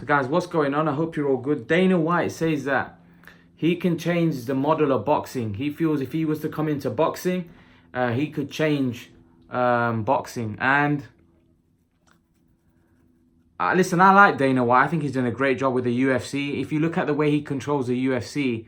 So guys, what's going on? I hope you're all good. Dana White says that he can change the model of boxing. He feels if he was to come into boxing, he could change boxing. And listen, I like Dana White. I think he's done a great job with the UFC. If you look at the way he controls the UFC,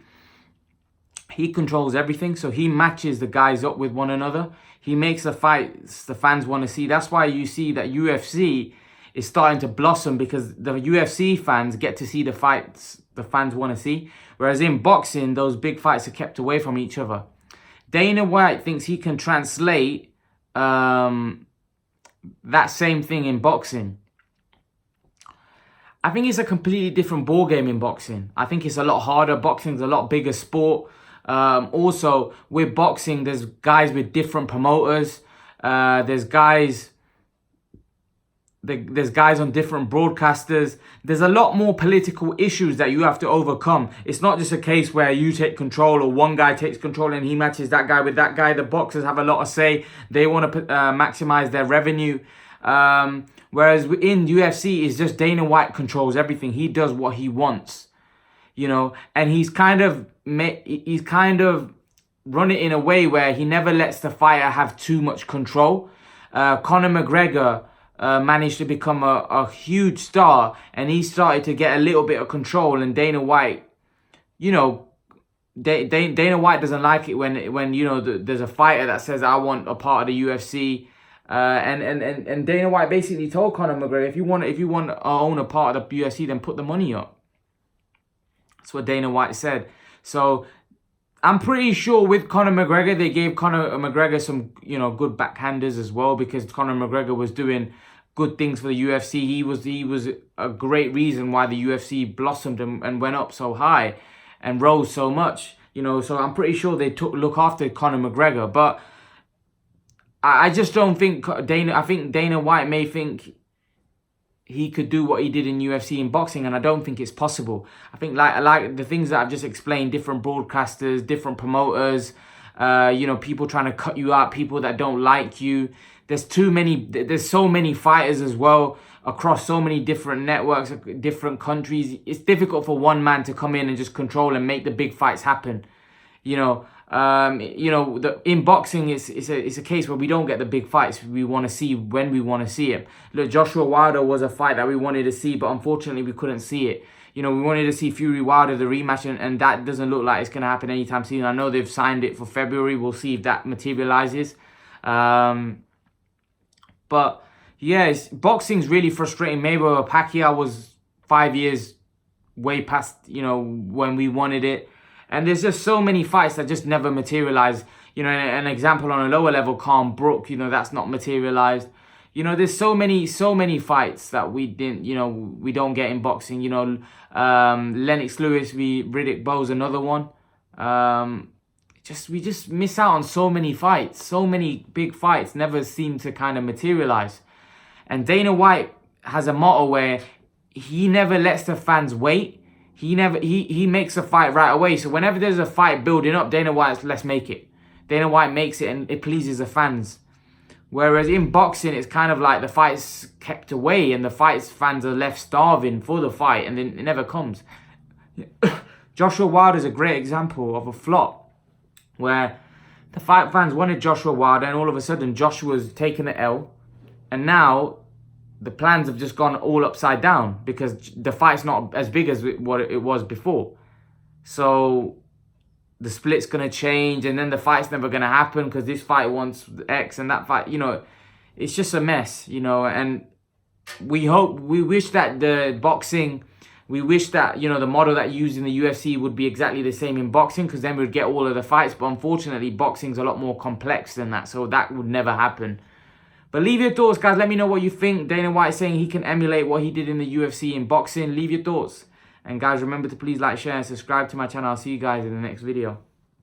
he controls everything. So he matches the guys up with one another. He makes the fights the fans want to see. That's why you see that UFC is starting to blossom, because the UFC fans get to see the fights the fans want to see. Whereas in boxing, those big fights are kept away from each other. Dana White thinks he can translate that same thing in boxing. I think it's a completely different ball game in boxing. I think it's a lot harder. Boxing's a lot bigger sport. Also, with boxing, there's guys with different promoters. There's guys on different broadcasters. There's a lot more political issues that you have to overcome. It's not just a case where you take control or one guy takes control and he matches that guy with that guy. The boxers have a lot of say. They want to maximize their revenue. Whereas in UFC, it's just Dana White controls everything. He does what he wants, you know, and he's kind of run it in a way where he never lets the fighter have too much control. Conor McGregor managed to become a huge star, and he started to get a little bit of control. And Dana White, you know, Dana White doesn't like it when you know there's a fighter that says, I want a part of the UFC. And Dana White basically told Conor McGregor, if you want to own a part of the UFC, then put the money up. That's what Dana White said. So I'm pretty sure with Conor McGregor, they gave Conor McGregor some, you know, good backhanders as well, because Conor McGregor was doing good things for the UFC. He was a great reason why the UFC blossomed and went up so high and rose so much, you know. So I'm pretty sure they look after Conor McGregor, but I just don't think I think Dana White may think he could do what he did in UFC in boxing, and I don't think it's possible. I think like the things that I've just explained, different broadcasters, different promoters, you know, people trying to cut you out, people that don't like you. There's so many fighters as well across so many different networks, different countries. It's difficult for one man to come in and just control and make the big fights happen, you know. In boxing, it's a case where we don't get the big fights we want to see when we want to see it. Look, Joshua Wilder was a fight that we wanted to see, but unfortunately we couldn't see it. You know, we wanted to see Fury Wilder, the rematch, and that doesn't look like it's going to happen anytime soon. I know they've signed it for February. We'll see if that materializes. But yeah, boxing's really frustrating. Mayweather Pacquiao was 5 years way past, you know, when we wanted it. And there's just so many fights that just never materialize. You know, an example on a lower level, Khan Brook, you know, that's not materialized. You know, there's so many fights that we don't get in boxing. You know, Lennox Lewis v Riddick Bowe's another one. We just miss out on so many fights. So many big fights never seem to kind of materialize. And Dana White has a motto where he never lets the fans wait. He makes a fight right away. So whenever there's a fight building up, Dana White's, let's make it. Dana White makes it and it pleases the fans. Whereas in boxing, it's kind of like the fight's kept away and the fight's fans are left starving for the fight, and then it never comes. Joshua Wilder is a great example of a flop where the fight fans wanted Joshua Wilder, and all of a sudden Joshua's taken the L, and now the plans have just gone all upside down because the fight's not as big as what it was before. So the split's going to change, and then the fight's never going to happen because this fight wants X and that fight, you know, it's just a mess, you know. And we wish that the boxing, we wish that, you know, the model that used in the UFC would be exactly the same in boxing, because then we'd get all of the fights. But unfortunately, boxing's a lot more complex than that, so that would never happen. But leave your thoughts, guys. Let me know what you think. Dana White saying he can emulate what he did in the UFC in boxing. Leave your thoughts. And guys, remember to please like, share, and subscribe to my channel. I'll see you guys in the next video.